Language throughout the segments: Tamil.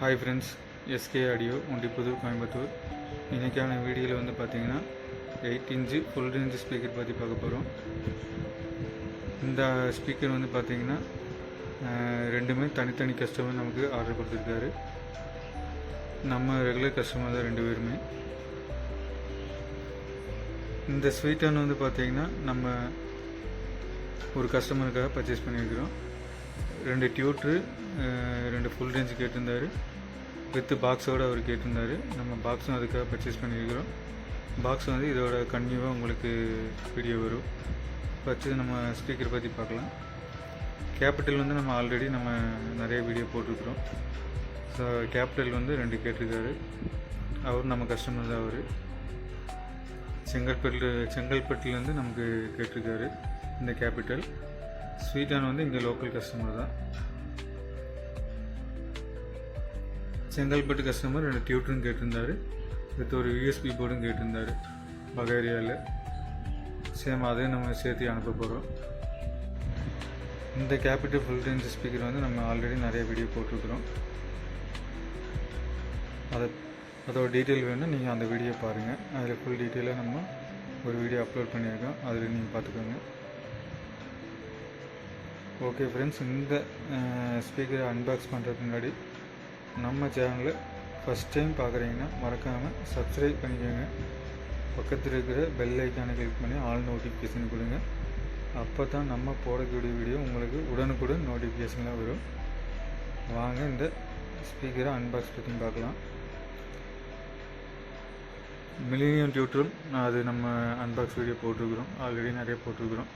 Hi friends, SK audio Ondipudur Coimbatore. இன்றைக்கான வீடியோவில் வந்து பார்த்திங்கன்னா 8 இன்ச்சு ஃபுல் ரேஞ்ச் ஸ்பீக்கர் பற்றி பார்க்க போகிறோம். இந்த ஸ்பீக்கர் வந்து பார்த்திங்கன்னா ரெண்டுமே தனித்தனி கஸ்டமர் நமக்கு ஆர்டர் கொடுத்துருக்காரு. நம்ம ரெகுலர் கஸ்டமர் தான் ரெண்டு பேருமே. இந்த ஸ்வீட்டான் வந்து பார்த்திங்கன்னா நம்ம ஒரு கஸ்டமருக்காக பர்ச்சேஸ் பண்ணியிருக்கிறோம். 2 டியூட்ரு 2 ஃபுல் ரேஞ்சு கேட்டிருந்தார். வித் பாக்ஸோடு அவர் கேட்டிருந்தார். நம்ம பாக்ஸும் அதுக்காக பர்ச்சேஸ் பண்ணியிருக்கிறோம். பாக்ஸ் வந்து இதோட கன்டினியூவாக உங்களுக்கு வீடியோ வரும். ஃபஸ்ட்டு நம்ம ஸ்பீக்கர் பற்றி பார்க்கலாம். கேபிட்டல் வந்து நம்ம ஆல்ரெடி நிறைய வீடியோ போட்டிருக்கிறோம். ஸோ கேபிட்டல் வந்து 2 கேட்டிருக்காரு. அவர் நம்ம கஸ்டமர் தான். அவர் செங்கல்பட்டுலேருந்து நமக்கு கேட்டிருக்காரு. இந்த கேபிட்டல் ஸ்வீட்டான் வந்து இங்கே லோக்கல் கஸ்டமர் தான். செங்கல்பட்டு கஸ்டமர் 2 டியூட்டரும் கேட்டிருந்தார். வித் ஒரு யூஎஸ்பி போர்டும் கேட்டிருந்தார். பகேரியாவில் சேம் அதே நம்ம சேர்த்து அனுப்ப போகிறோம். இந்த கேபிட்டல் ஃபுல் ரேஞ்ச் ஸ்பீக்கர் வந்து நம்ம ஆல்ரெடி நிறைய வீடியோ போட்டிருக்கிறோம். அதோட டீட்டெயில் வேணும்னா நீங்கள் அந்த வீடியோ பாருங்கள். அதில் ஃபுல் டீட்டெயிலாக நம்ம ஒரு வீடியோ அப்லோட் பண்ணியிருக்கோம். அதில் நீங்கள் பார்த்துக்கோங்க. ஓகே ஃப்ரெண்ட்ஸ், இந்த ஸ்பீக்கரை அன்பாக்ஸ் பண்ணுறதுக்கு முன்னாடி நம்ம சேனலில் ஃபஸ்ட் டைம் பார்க்குறீங்கன்னா மறக்காமல் சப்ஸ்கிரைப் பண்ணிக்கோங்க. பக்கத்தில் இருக்கிற பெல் ஐக்கானை கிளிக் பண்ணி ஆல் நோட்டிஃபிகேஷன் கொடுங்க. அப்போ தான் நம்ம போடக்கூடிய வீடியோ உங்களுக்கு உடனுக்குடன் நோட்டிஃபிகேஷனில் வரும். வாங்க இந்த ஸ்பீக்கரை அன்பாக்ஸ் பண்ணி பார்க்கலாம். மில்லினியம் டியூட்டரும் அது நம்ம அன்பாக்ஸ் வீடியோ போட்டிருக்கிறோம். ஆல்ரெடி நிறைய போட்டிருக்கிறோம்.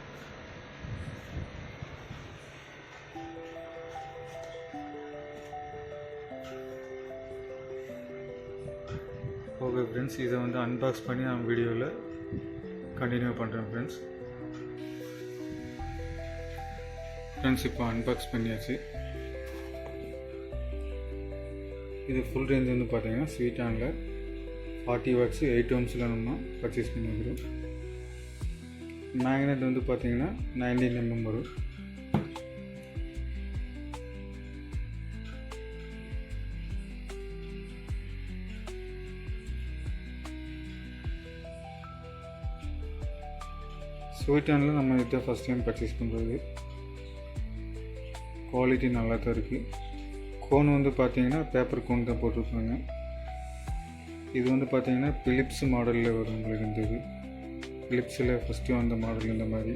ஓகே ஃப்ரெண்ட்ஸ், இதை வந்து அன்பாக்ஸ் பண்ணி நான் வீடியோவில் கண்டினியூ பண்ணுறேன் ஃப்ரெண்ட்ஸ். இப்போ அன்பாக்ஸ் பண்ணியாச்சு. இது ஃபுல் ரேஞ்ச் வந்து பார்த்தீங்கன்னா ஸ்வீட்டானில் 40 வாட்ஸ் 8 ohmஸில் நம்ம பர்ச்சேஸ் பண்ணிக்கிறோம். மேக்னெட் வந்து பார்த்தீங்கன்னா 19 mm வரும். ஸ்வீட்டானில் நம்ம இதை ஃபஸ்ட் டைம் பர்ச்சேஸ் பண்ணுறது. குவாலிட்டி நல்லா தான் இருக்குது. கோன் வந்து பார்த்தீங்கன்னா பேப்பர் கோன் தான் போட்டிருப்பாங்க. இது வந்து பார்த்தீங்கன்னா பிலிப்ஸ் மாடலில் வரும் உங்களுக்கு. இந்த இது பிலிப்ஸில் ஃபஸ்ட்டு வந்த மாடல் இந்த மாதிரி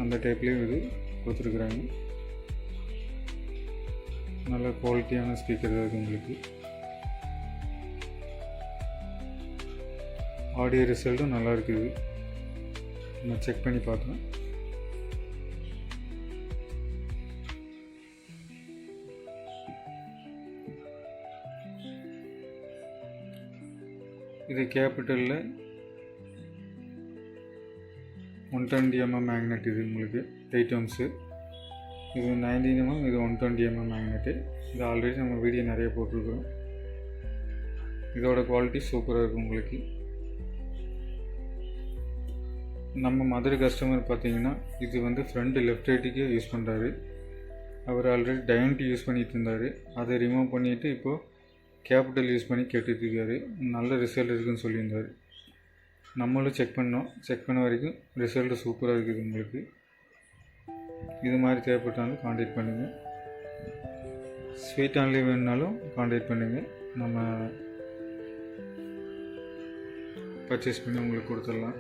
அந்த டைப்லேயும் இது கொடுத்துருக்குறாங்க. நல்ல குவாலிட்டியான ஸ்பீக்கர் தான் இது உங்களுக்கு. ஆடியோ ரிசல்ட்டும் நல்லா இருக்குது. நான் செக் பண்ணி பார்த்தேன். இது கேபிட்டலில் 120 mm மேக்னெட். இது உங்களுக்கு 8 ohms. இது 19 mm, இது 120 mm மேக்னெட்டு. இது ஆல்ரெடி நம்ம வீடியோ நிறைய போட்டிருக்கிறோம். இதோட குவாலிட்டி சூப்பராக இருக்கும் உங்களுக்கு. நம்ம மதுரை கஸ்டமர் பார்த்தீங்கன்னா இது வந்து ஃப்ரண்ட் லெஃப்ட் ரைட்டுக்கே யூஸ் பண்ணுறாரு. அவர் ஆல்ரெடி டைனட்டி யூஸ் பண்ணிகிட்டு இருந்தார். அதை ரிமூவ் பண்ணிவிட்டு இப்போது கேபிட்டல் யூஸ் பண்ணி கேட்டுட்ருக்காரு. நல்ல ரிசல்ட் இருக்குதுன்னு சொல்லியிருந்தார். நம்மளும் செக் பண்ணோம். செக் பண்ண வரைக்கும் ரிசல்ட்டு சூப்பராக இருக்குது உங்களுக்கு. இது மாதிரி தேவைப்பட்டாலும் கான்டாக்ட் பண்ணுங்கள். ஸ்வீட் ஆன்லேயே வேணுனாலும் கான்டாக்ட் பண்ணுங்கள். நம்ம பர்ச்சேஸ் பண்ணி உங்களுக்கு கொடுத்துடலாம்.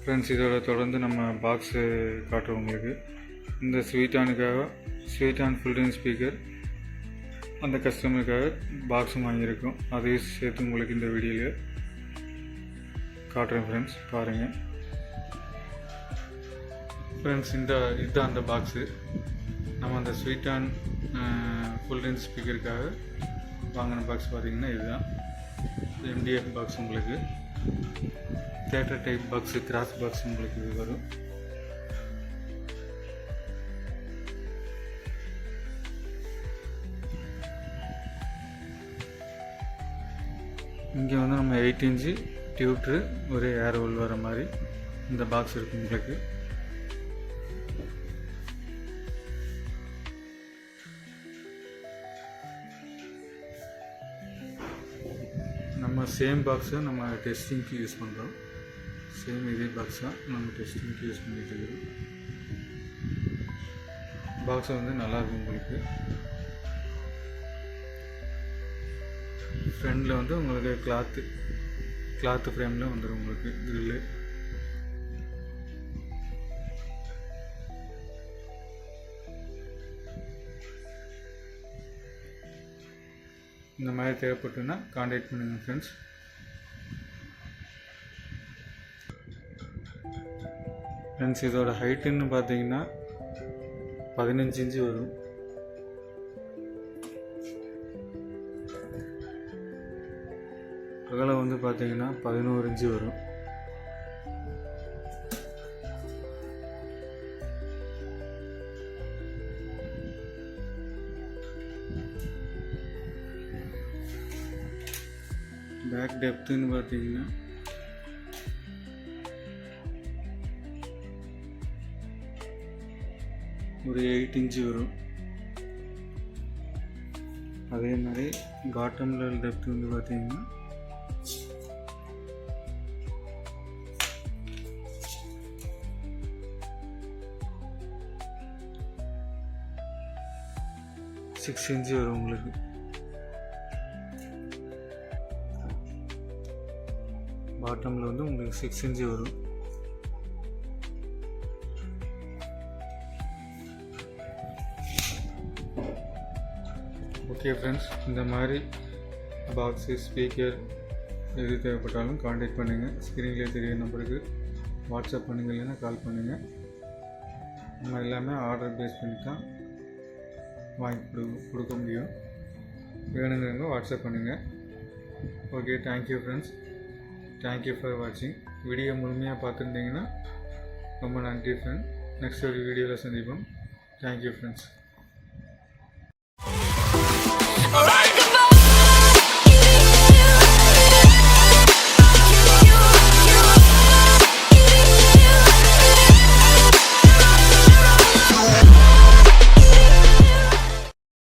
ஃப்ரெண்ட்ஸ், இதோட தொடர்ந்து நம்ம பாக்ஸு காட்டுறோம் உங்களுக்கு. இந்த ஸ்வீட்டான் ஃபுல் ரேஞ்ச் ஸ்பீக்கர் அந்த கஸ்டமருக்காக பாக்ஸும் வாங்கியிருக்கோம். அதையும் சேர்த்து உங்களுக்கு இந்த வீடியோவில் காட்டுறேன் ஃப்ரெண்ட்ஸ், பாருங்கள். ஃப்ரெண்ட்ஸ், இதுதான் அந்த பாக்ஸு. நம்ம அந்த ஸ்வீட்டான் ஃபுல் ரேஞ்ச் ஸ்பீக்கருக்காக வாங்கின பாக்ஸ் பார்த்திங்கன்னா இதுதான் எம்டிஎஃப் பாக்ஸ். உங்களுக்கு theatre type box, cross box உங்களுக்கு இது வரும். இங்கே வந்து நம்ம 8 இன்ச்சு டியூட்ரு ஒரு ஏர் ஹோல் வர மாதிரி இந்த பாக்ஸ் இருக்குது உங்களுக்கு. நம்ம சேம் பாக்ஸை நம்ம டெஸ்டிங்க்கு யூஸ் பண்ணுறோம். சேம் இதே பாக்ஸ் தான் நம்ம டெஸ்டிங்க்கு யூஸ் பண்ணிட்டு இருக்கோம். பாக்ஸை வந்து நல்லாயிருக்கும் உங்களுக்கு. ஃப்ரண்டில் வந்து உங்களுக்கு கிளாத்து ஃப்ரேமில் வந்துடும் உங்களுக்கு கிரில்லு. இந்த மாதிரி தேவைப்பட்டுன்னா காண்டாக்ட் பண்ணுங்கள் ஃப்ரெண்ட்ஸ். ஃப்ரெண்ட்ஸ் இதோட ஹைட்டுன்னு பார்த்தீங்கன்னா 15 இன்ச்சு வரும். அகலம் வந்து பார்த்தீங்கன்னா 11 இன்ச்சு வரும். பேக் டெப்த்துன்னு பார்த்தீங்கன்னா ஒரு 8 இன்ச்சு வரும். அதே மாதிரி பாட்டமில் டெப்த் வந்து பார்த்தீங்கன்னா 6 இன்ச்சு வரும் உங்களுக்கு. பாட்டமில் வந்து உங்களுக்கு 6 இன்ச்சு வரும். ஓகே ஃப்ரெண்ட்ஸ், இந்த மாதிரி பாக்ஸு ஸ்பீக்கர் எது தேவைப்பட்டாலும் காண்டாக்ட் பண்ணுங்கள். ஸ்க்ரீனில் தெரிய நம்பருக்கு வாட்ஸ்அப் பண்ணுங்கள், இல்லைன்னா கால் பண்ணுங்கள். நம்ம எல்லாமே ஆர்டர் பேஸ் பண்ணி தான் வாங்கி கொடுக்க முடியும். வேணுங்கிறவங்க வாட்ஸ்அப் பண்ணுங்கள். Okay, thank you friends. Thank you for வாட்சிங். வீடியோ முழுமையாக பார்த்துருந்தீங்கன்னா ரொம்ப நன்றி ஃப்ரெண்ட். நெக்ஸ்ட் ஒரு வீடியோவில் சந்திப்போம். Thank you friends.